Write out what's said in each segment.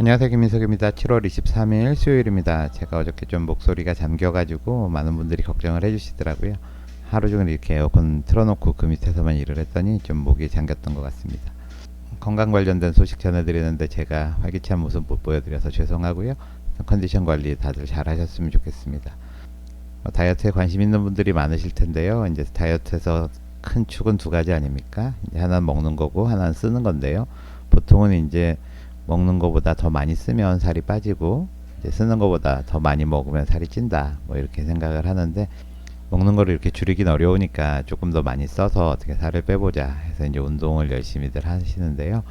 안녕하세요, 김민석입니다. 7월 23일 수요일입니다. 제가 어저께 좀 목소리가 잠겨가지고 많은 분들이 걱정을 해주시더라고요. 하루 종일 이렇게 에어컨 틀어놓고 그 밑에서만 일을 했더니 좀 목이 잠겼던 것 같습니다. 건강 관련된 소식 전해드리는데 제가 활기찬 모습 못 보여드려서 죄송하고요. 컨디션 관리 다들 잘 하셨으면 좋겠습니다. 다이어트에 관심 있는 분들이 많으실 텐데요. 이제 다이어트에서 큰 축은 두 가지 아닙니까? 이제 하나는 먹는 거고 하나는 쓰는 건데요. 보통은 이제 먹는 거보다 더 많이 쓰면 살이 빠지고 이제 쓰는 거보다 더 많이 먹으면 살이 찐다. 뭐 이렇게 생각을 하는데 먹는 거를 이렇게 줄이긴 어려우니까 조금 더 많이 써서 어떻게 살을 빼보자 해서 이제 운동을 열심히들 하시는데요.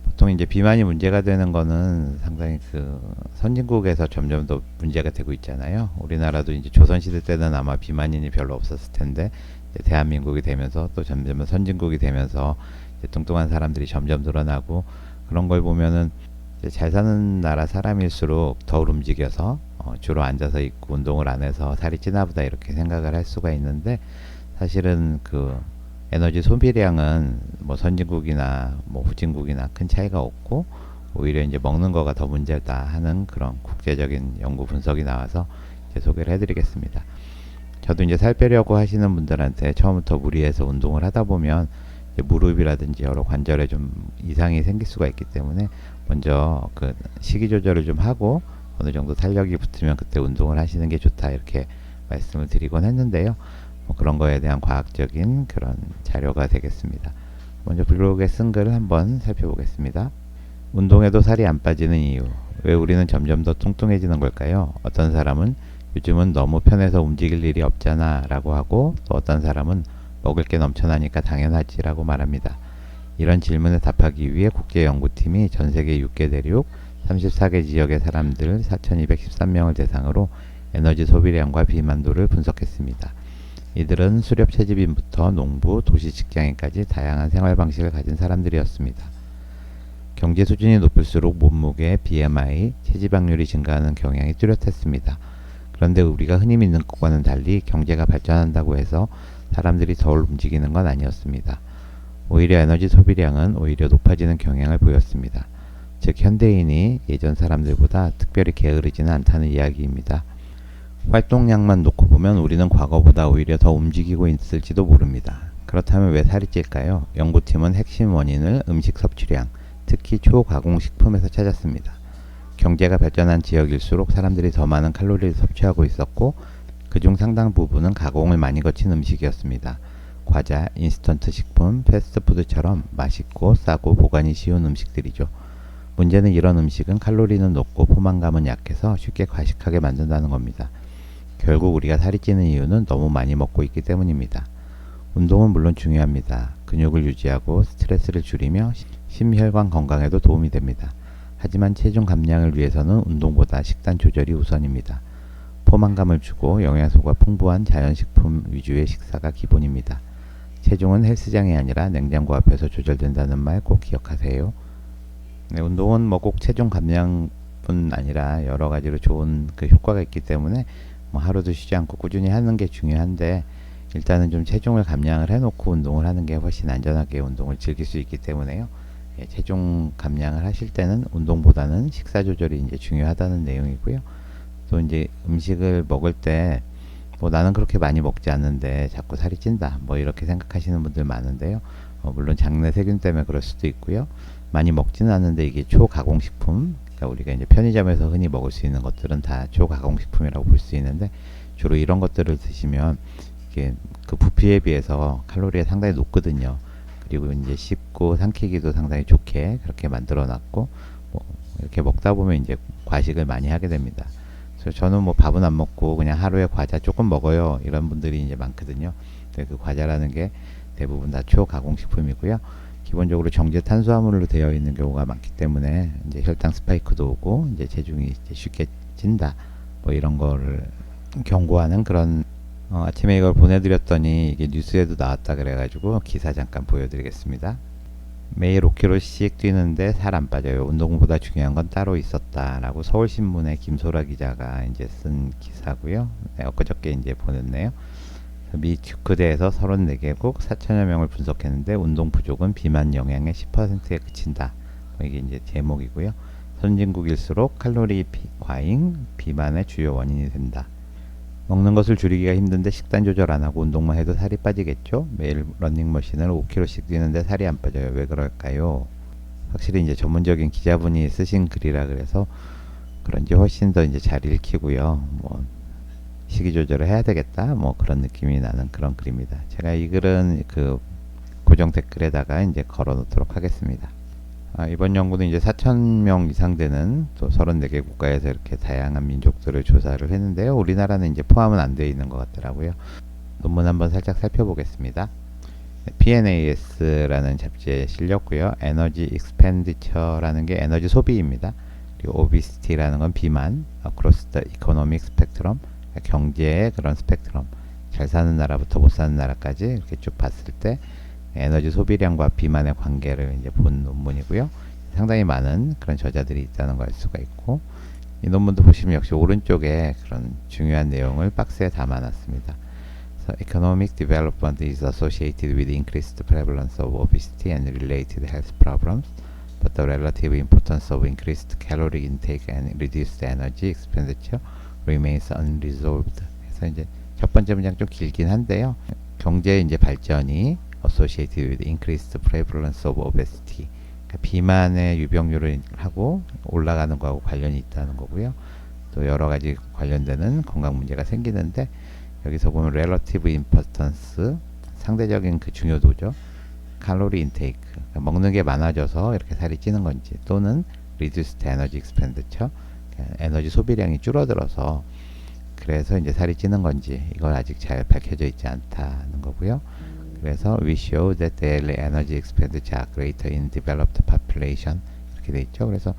보통 이제 비만이 문제가 되는 거는 상당히 그 선진국에서 점점 더 문제가 되고 있잖아요. 우리나라도 이제 조선시대 때는 아마 비만인이 별로 없었을 텐데 이제 대한민국이 되면서 또 점점 선진국이 되면서 이제 뚱뚱한 사람들이 점점 늘어나고 그런 걸 보면은 이제 잘 사는 나라 사람일수록 덜 움직여서 주로 앉아서 있고 운동을 안 해서 살이 찌나 보다 이렇게 생각을 할 수가 있는데 사실은 그 에너지 소비량은 뭐 선진국이나 뭐 후진국이나 큰 차이가 없고 오히려 이제 먹는 거가 더 문제다 하는 그런 국제적인 연구 분석이 나와서 이제 소개를 해드리겠습니다. 저도 이제 살 빼려고 하시는 분들한테 처음부터 무리해서 운동을 하다 보면 이제 무릎이라든지 여러 관절에 좀 이상이 생길 수가 있기 때문에 먼저 그 식이 조절을 좀 하고 어느 정도 탄력이 붙으면 그때 운동을 하시는 게 좋다 이렇게 말씀을 드리곤 했는데요. 뭐 그런 거에 대한 과학적인 그런 자료가 되겠습니다. 먼저 블로그에 쓴 글을 한번 살펴보겠습니다. 운동해도 살이 안 빠지는 이유. 왜 우리는 점점 더 뚱뚱해지는 걸까요? 어떤 사람은 요즘은 너무 편해서 움직일 일이 없잖아 라고 하고 또 어떤 사람은 먹을 게 넘쳐나니까 당연하지 라고 말합니다. 이런 질문에 답하기 위해 국제연구팀이 전세계 6개 대륙 34개 지역의 사람들 4,213명을 대상으로 에너지 소비량과 비만도를 분석했습니다. 이들은 수렵 채집인부터 농부, 도시 직장인까지 다양한 생활 방식을 가진 사람들이었습니다. 경제 수준이 높을수록 몸무게, BMI, 체지방률이 증가하는 경향이 뚜렷했습니다. 그런데 우리가 흔히 믿는 것과는 달리 경제가 발전한다고 해서 사람들이 덜 움직이는 건 아니었습니다. 오히려 에너지 소비량은 오히려 높아지는 경향을 보였습니다. 즉 현대인이 예전 사람들보다 특별히 게으르지는 않다는 이야기입니다. 활동량만 놓고 보면 우리는 과거보다 오히려 더 움직이고 있을지도 모릅니다. 그렇다면 왜 살이 찔까요? 연구팀은 핵심 원인을 음식 섭취량, 특히 초가공식품에서 찾았습니다. 경제가 발전한 지역일수록 사람들이 더 많은 칼로리를 섭취하고 있었고 그중 상당 부분은 가공을 많이 거친 음식이었습니다. 과자, 인스턴트 식품, 패스트푸드처럼 맛있고 싸고 보관이 쉬운 음식들이죠. 문제는 이런 음식은 칼로리는 높고 포만감은 약해서 쉽게 과식하게 만든다는 겁니다. 결국 우리가 살이 찌는 이유는 너무 많이 먹고 있기 때문입니다. 운동은 물론 중요합니다. 근육을 유지하고 스트레스를 줄이며 심혈관 건강에도 도움이 됩니다. 하지만 체중 감량을 위해서는 운동보다 식단 조절이 우선입니다. 포만감을 주고 영양소가 풍부한 자연식품 위주의 식사가 기본입니다. 체중은 헬스장이 아니라 냉장고 앞에서 조절된다는 말 꼭 기억하세요. 네, 운동은 뭐 꼭 체중 감량뿐 아니라 여러 가지로 좋은 그 효과가 있기 때문에 뭐 하루도 쉬지 않고 꾸준히 하는 게 중요한데 일단은 좀 체중을 감량을 해놓고 운동을 하는 게 훨씬 안전하게 운동을 즐길 수 있기 때문에요. 예, 체중 감량을 하실 때는 운동보다는 식사 조절이 이제 중요하다는 내용이고요. 또 이제 음식을 먹을 때 뭐 나는 그렇게 많이 먹지 않는데 자꾸 살이 찐다 뭐 이렇게 생각하시는 분들 많은데요. 물론 장내 세균 때문에 그럴 수도 있고요. 많이 먹지는 않는데 이게 초가공식품, 그러니까 우리가 이제 편의점에서 흔히 먹을 수 있는 것들은 다 초가공식품이라고 볼 수 있는데 주로 이런 것들을 드시면 이게 그 부피에 비해서 칼로리가 상당히 높거든요. 그리고 이제 씹고 삼키기도 상당히 좋게 그렇게 만들어 놨고 뭐 이렇게 먹다 보면 이제 과식을 많이 하게 됩니다. 그래서 저는 뭐 밥은 안 먹고 그냥 하루에 과자 조금 먹어요 이런 분들이 이제 많거든요. 근데 그 과자라는 게 대부분 다 초가공식품이고요. 기본적으로 정제 탄수화물로 되어 있는 경우가 많기 때문에 이제 혈당 스파이크도 오고 이제 체중이 이제 쉽게 찐다 뭐 이런 거를 경고하는 그런 아침에 이걸 보내드렸더니 이게 뉴스에도 나왔다 그래가지고 기사 잠깐 보여드리겠습니다. 매일 5km씩 뛰는데 살 안 빠져요. 운동보다 중요한 건 따로 있었다 라고 서울신문의 김소라 기자가 이제 쓴 기사고요. 네, 엊그저께 이제 보냈네요. 미 듀크대에서 34개국 4천여 명을 분석했는데 운동 부족은 비만 영향의 10%에 그친다. 이게 이제 제목이고요. 선진국일수록 칼로리 과잉, 비만의 주요 원인이 된다. 먹는 것을 줄이기가 힘든데 식단 조절 안 하고 운동만 해도 살이 빠지겠죠? 매일 러닝머신을 5km씩 뛰는데 살이 안 빠져요. 왜 그럴까요? 확실히 이제 전문적인 기자분이 쓰신 글이라 그래서 그런지 훨씬 더 이제 잘 읽히고요. 뭐 식이 조절을 해야 되겠다. 뭐 그런 느낌이 나는 그런 글입니다. 제가 이 글은 그 고정 댓글에다가 이제 걸어 놓도록 하겠습니다. 이번 연구는 이제 4,000명 이상 되는 또 34개 국가에서 이렇게 다양한 민족들을 조사를 했는데요. 우리나라는 이제 포함은 안 되어 있는 것 같더라고요. 논문 한번 살짝 살펴보겠습니다. PNAS라는 잡지에 실렸고요. 에너지 익스펜디처라는 게 에너지 소비입니다. 그리고 오비시티라는 건 비만, across the economic spectrum, 경제의 그런 스펙트럼, 잘 사는 나라부터 못 사는 나라까지 이렇게 쭉 봤을 때 에너지 소비량과 비만의 관계를 이제 본 논문이고요. 상당히 많은 그런 저자들이 있다는 걸 알 수가 있고, 이 논문도 보시면 역시 오른쪽에 그런 중요한 내용을 박스에 담아놨습니다. So, economic development is associated with increased prevalence of obesity and related health problems, but the relative importance of increased calorie intake and reduced energy expenditure remains unresolved. 그래서 이제 첫 번째 문장 좀 길긴 한데요. 경제의 이제 발전이 associated with increased prevalence of obesity. 그러니까 비만의 유병률을 하고 올라가는 거하고 관련이 있다는 거고요. 또 여러 가지 관련되는 건강 문제가 생기는데 여기서 보면 relative importance, 상대적인 그 중요도죠. 칼로리 인테이크, 그러니까 먹는 게 많아져서 이렇게 살이 찌는 건지, 또는 reduced energy expenditure, 그러니까 에너지 소비량이 줄어들어서 그래서 이제 살이 찌는 건지, 이건 아직 잘 밝혀져 있지 않다는 거고요. 그래서 we show that daily energy expenditure are greater in developed population, 이렇게 돼 있죠. 그래서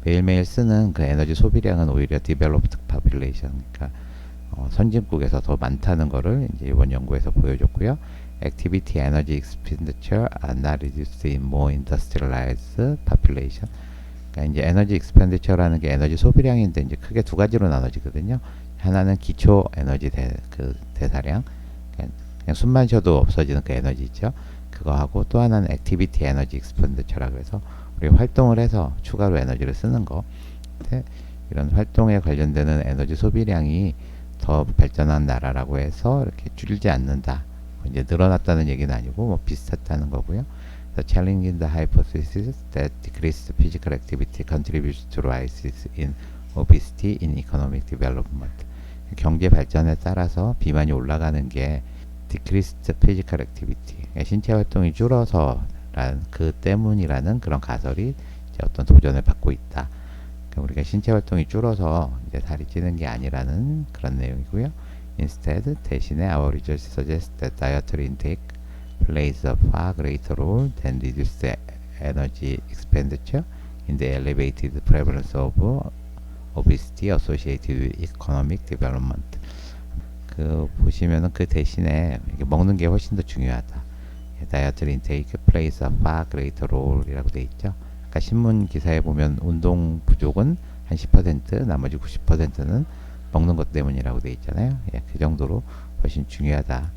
매일매일 쓰는 그 에너지 소비량은 오히려 developed population, 그러니까 선진국에서 더 많다는 거를 이제 이번 연구에서 보여줬고요. Activity energy expenditure are not reduced in more industrialized population. 그러니까 이제 에너지 expenditure라는 게 에너지 소비량인데 이제 크게 두 가지로 나눠지거든요. 하나는 기초 에너지 대사량, 그냥 숨만 쉬어도 없어지는 그 에너지 있죠. 그거 하고 또 하나는 액티비티 에너지 익스펜디처라고 해서 우리 활동을 해서 추가로 에너지를 쓰는 거. 이런 활동에 관련되는 에너지 소비량이 더 발전한 나라라고 해서 이렇게 줄지 않는다. 이제 늘어났다는 얘기는 아니고 뭐 비슷했다는 거고요. So challenging the hypothesis that decreased physical activity contributes to rises in obesity in economic development. 경제 발전에 따라서 비만이 올라가는 게 decreased physical activity, 신체 활동이 줄어서 그 때문이라는 그런 가설이 이제 어떤 도전을 받고 있다. 그러니까 우리가 신체 활동이 줄어서 이제 살이 찌는 게 아니라는 그런 내용이고요. Instead, 대신에 our results suggest that dietary intake plays a far greater role than reduced energy expenditure in the elevated prevalence of obesity associated with economic development. 그 보시면은 그 대신에 먹는 게 훨씬 더 중요하다. Dietary intake plays a far greater role 이라고 돼 있죠. 아까 신문 기사에 보면 운동 부족은 한 10%, 나머지 90%는 먹는 것 때문이라고 돼 있잖아요. 예, 그 정도로 훨씬 중요하다.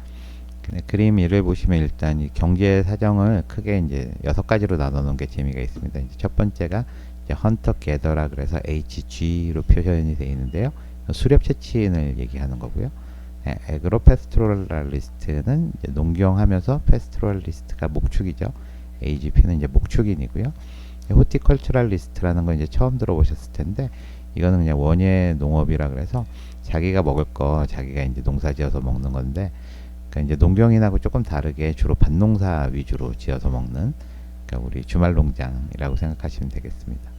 그림 1을 보시면 일단 이 경제 사정을 크게 이제 6가지로 나눠 놓은 게 재미가 있습니다. 이제 첫 번째가 이제 헌터 게더라 그래서 HG로 표현이 되어 있는데요. 수렵 채취인을 얘기하는 거고요. 에그로 패스토럴리스트는 이제 농경하면서 패스토럴리스트가 목축이죠. AGP는 이제 목축인이고요. 호티컬처럴리스트라는 건 이제 처음 들어보셨을 텐데 이거는 그냥 원예 농업이라 그래서 자기가 먹을 거 자기가 이제 농사지어서 먹는 건데, 그러니까 이제 농경인하고 조금 다르게 주로 밭농사 위주로 지어서 먹는, 그러니까 우리 주말 농장이라고 생각하시면 되겠습니다.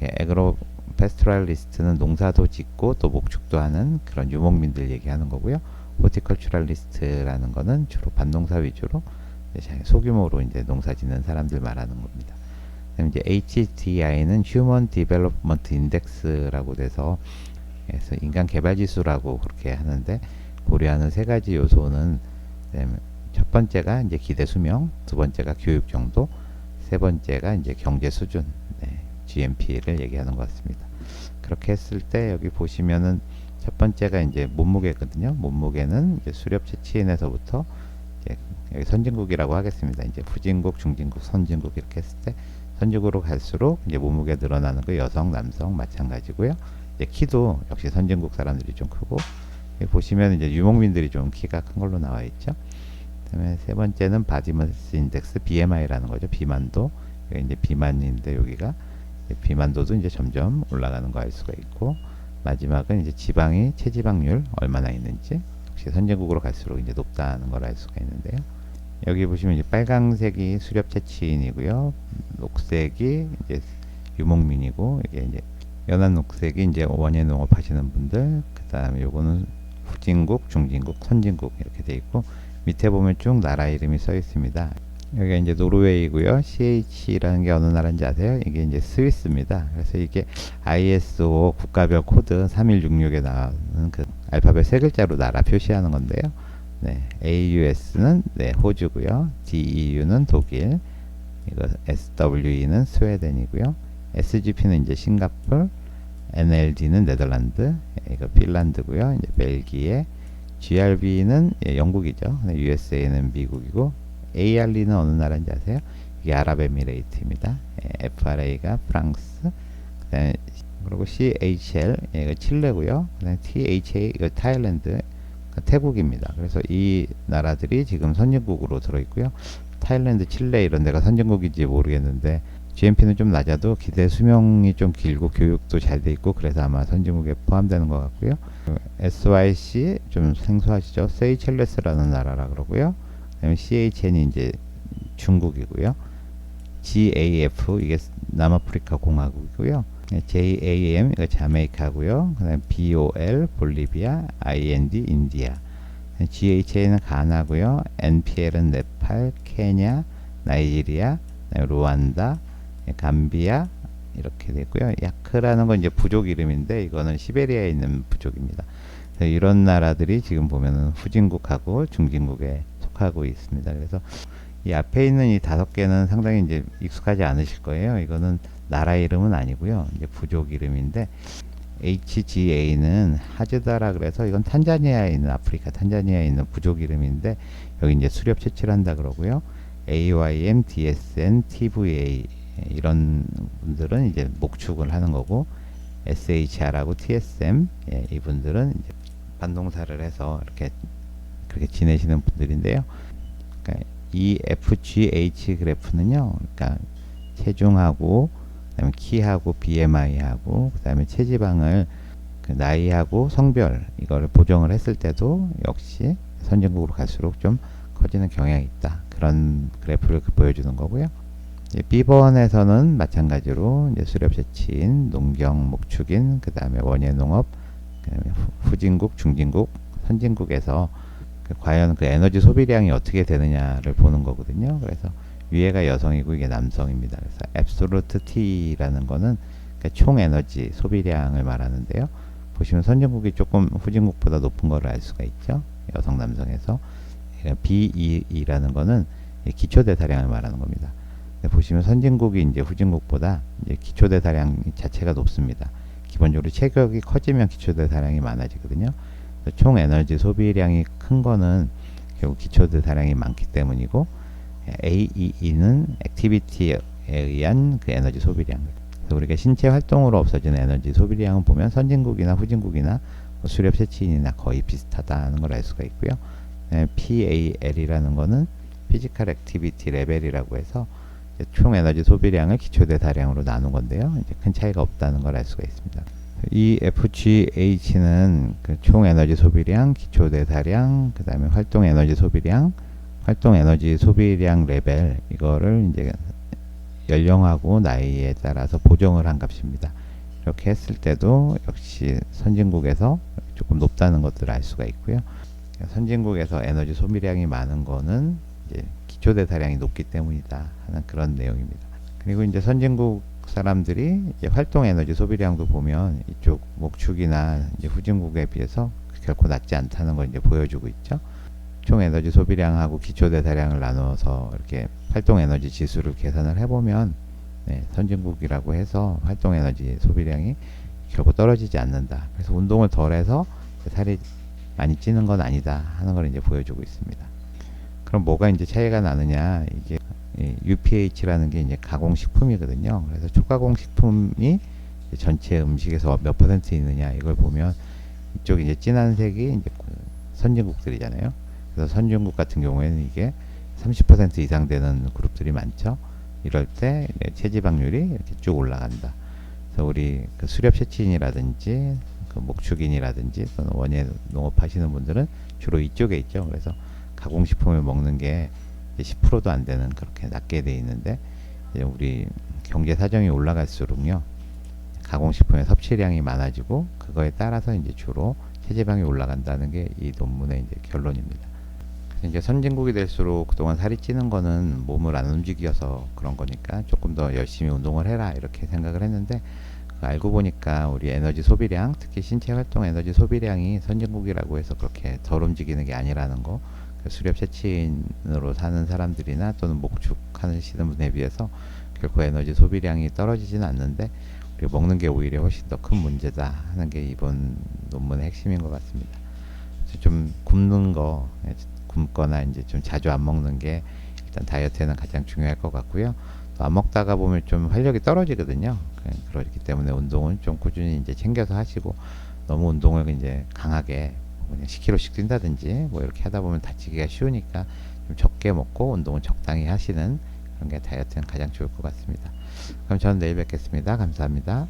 에그로 패스토럴리스트는 농사도 짓고 또 목축도 하는 그런 유목민들 얘기하는 거고요. 호티컬처럴리스트라는 거는 주로 밭농사 위주로 소규모로 이제 농사 짓는 사람들 말하는 겁니다. 그다음에 이제 HDI는 Human Development Index라고 돼서 그래서 인간 개발 지수라고 그렇게 하는데 고려하는 세 가지 요소는 첫 번째가 이제 기대 수명, 두 번째가 교육 정도, 세 번째가 이제 경제 수준, GNP를 얘기하는 것 같습니다. 그렇게 했을 때 여기 보시면은 첫 번째가 이제 몸무게거든요. 몸무게는 이제 수렵 채취인에서부터 이제 여기 선진국이라고 하겠습니다. 이제 후진국, 중진국, 선진국 이렇게 했을 때 선진국으로 갈수록 이제 몸무게 늘어나는 거 여성, 남성 마찬가지고요. 이제 키도 역시 선진국 사람들이 좀 크고, 여기 보시면 이제 유목민들이 좀 키가 큰 걸로 나와 있죠. 그다음에 세 번째는 바디마스 인덱스 BMI라는 거죠. 비만도. 여기 이제 비만인데 여기가 비만도도 이제 점점 올라가는 거 알 수가 있고, 마지막은 이제 지방이 체지방률 얼마나 있는지, 역시 선진국으로 갈수록 이제 높다는 걸 알 수가 있는데요. 여기 보시면 이제 빨강색이 수렵 채취인이고요. 녹색이 이제 유목민이고, 이게 이제 연한 녹색이 이제 원예 농업 하시는 분들, 그다음에 요거는 후진국, 중진국, 선진국 이렇게 돼 있고, 밑에 보면 쭉 나라 이름이 써 있습니다. 여기가 이제 노르웨이고요. CH라는 게 어느 나라인지 아세요? 이게 이제 스위스입니다. 그래서 이게 ISO 국가별 코드 3166에 나오는 그 알파벳 세 글자로 나라 표시하는 건데요. 네, AUS는 네, 호주고요. DEU는 독일, 이거 SWE는 스웨덴이고요. SGP는 이제 싱가폴, NLD는 네덜란드, 이거 핀란드고요. 이제 벨기에, GRB는 예, 영국이죠. USA는 미국이고, ARE는 어느 나라인지 아세요? 이게 아랍에미레이트입니다. 예, FRA가 프랑스, 그다음에 그리고 CHL 이거 칠레고요. 그다음에 THA 이거 타일랜드, 태국입니다. 그래서 이 나라들이 지금 선진국으로 들어있고요. 타일랜드, 칠레 이런 데가 선진국인지 모르겠는데 GNP는 좀 낮아도 기대 수명이 좀 길고 교육도 잘 돼 있고, 그래서 아마 선진국에 포함되는 것 같고요. SYC 좀 생소하시죠? 세이첼레스라는 나라라 그러고요. 그다음에 CHN이 이제 중국이고요. GAF 이게 남아프리카 공화국이고요. JAM 이거 자메이카고요. 그다음에 BOL 볼리비아, IND 인디아, GHA는 가나고요. NPL은 네팔, 케냐, 나이지리아, 루안다, 감비아 이렇게 되고요. 야크라는 건 이제 부족 이름인데 이거는 시베리아에 있는 부족입니다. 이런 나라들이 지금 보면은 후진국하고 중진국에 속하고 있습니다. 그래서 이 앞에 있는 이 5개는 상당히 이제 익숙하지 않으실 거예요. 이거는 나라 이름은 아니고요. 이제 부족 이름인데, HGA는 하즈다라 그래서 이건 탄자니아에 있는, 아프리카 탄자니아에 있는 부족 이름인데 여기 이제 수렵 채취를 한다 그러고요. AYM, DSN, TVA 이런 분들은 이제 목축을 하는 거고, SHR하고 TSM 예, 이분들은 이제 반동사를 해서 이렇게 그렇게 지내시는 분들인데요. 그러니까 이 FGH 그래프는요, 그러니까 체중하고 그다음에 키하고 BMI하고 그다음에 체지방을 그 나이하고 성별 이거를 보정을 했을 때도 역시 선진국으로 갈수록 좀 커지는 경향이 있다. 그런 그래프를 보여주는 거고요. B번에서는 마찬가지로 이제 수렵 채취인, 농경 목축인, 그다음에 원예 농업, 그다음에 후진국, 중진국, 선진국에서 과연 그 에너지 소비량이 어떻게 되느냐를 보는 거거든요. 그래서 위에가 여성이고 이게 남성입니다. 그래서 absolute T라는 거는 총 에너지 소비량을 말하는데요. 보시면 선진국이 조금 후진국보다 높은 거를 알 수가 있죠. 여성, 남성에서. BE라는 거는 기초 대사량을 말하는 겁니다. 보시면 선진국이 이제 후진국보다 이제 기초 대사량 자체가 높습니다. 기본적으로 체격이 커지면 기초 대사량이 많아지거든요. 총 에너지 소비량이 큰 거는 결국 기초 대사량이 많기 때문이고, AE는 액티비티에 의한 그 에너지 소비량. 그래서 우리가 신체 활동으로 없어지는 에너지 소비량을 보면 선진국이나 후진국이나 수렵 채취인이나 거의 비슷하다는 걸 알 수가 있고요. PAL이라는 거는 피지컬 액티비티 레벨이라고 해서 총 에너지 소비량을 기초 대사량으로 나눈 건데요. 이제 큰 차이가 없다는 걸 알 수가 있습니다. 이 FGH는 그 총 에너지 소비량, 기초 대사량, 그 다음에 활동 에너지 소비량, 활동 에너지 소비량 레벨, 이거를 이제 연령하고 나이에 따라서 보정을 한 값입니다. 이렇게 했을 때도 역시 선진국에서 조금 높다는 것들을 알 수가 있고요. 선진국에서 에너지 소비량이 많은 거는 이제 기초 대사량이 높기 때문이다 하는 그런 내용입니다. 그리고 이제 선진국 사람들이 이제 활동 에너지 소비량도 보면 이쪽 목축이나 이제 후진국에 비해서 결코 낮지 않다는 걸 이제 보여주고 있죠. 총 에너지 소비량하고 기초 대사량을 나눠서 이렇게 활동 에너지 지수를 계산을 해보면 네, 선진국이라고 해서 활동 에너지 소비량이 결코 떨어지지 않는다. 그래서 운동을 덜해서 살이 많이 찌는 건 아니다 하는 걸 이제 보여주고 있습니다. 그럼 뭐가 이제 차이가 나느냐? 이게 UPH라는 게 이제 가공식품이거든요. 그래서 초가공식품이 전체 음식에서 몇 퍼센트 있느냐 이걸 보면 이쪽 이제 진한 색이 이제 선진국들이잖아요. 그래서 선진국 같은 경우에는 이게 30% 이상 되는 그룹들이 많죠. 이럴 때 체지방률이 이렇게 쭉 올라간다. 그래서 우리 그 수렵채취인이라든지 그 목축인이라든지 또는 원예 농업 하시는 분들은 주로 이쪽에 있죠. 그래서 가공식품을 먹는 게 10%도 안 되는 그렇게 낮게 돼 있는데 우리 경제 사정이 올라갈수록요 가공식품의 섭취량이 많아지고 그거에 따라서 이제 주로 체지방이 올라간다는 게 이 논문의 이제 결론입니다. 그래서 이제 선진국이 될수록 그동안 살이 찌는 거는 몸을 안 움직여서 그런 거니까 조금 더 열심히 운동을 해라 이렇게 생각을 했는데 알고 보니까 우리 에너지 소비량, 특히 신체 활동 에너지 소비량이 선진국이라고 해서 그렇게 덜 움직이는 게 아니라는 거. 수렵 채취인으로 사는 사람들이나 또는 목축하시는 분에 비해서 결코 에너지 소비량이 떨어지지는 않는데 우리가 먹는 게 오히려 훨씬 더 큰 문제다 하는 게 이번 논문의 핵심인 것 같습니다. 그래서 좀 굶는 거, 굶거나 이제 좀 자주 안 먹는 게 일단 다이어트에는 가장 중요할 것 같고요. 또 안 먹다가 보면 좀 활력이 떨어지거든요. 그렇기 때문에 운동은 좀 꾸준히 이제 챙겨서 하시고 너무 운동을 이제 강하게 그냥 10km씩 뛴다든지 뭐 이렇게 하다 보면 다치기가 쉬우니까 좀 적게 먹고 운동은 적당히 하시는 그런 게 다이어트는 가장 좋을 것 같습니다. 그럼 저는 내일 뵙겠습니다. 감사합니다.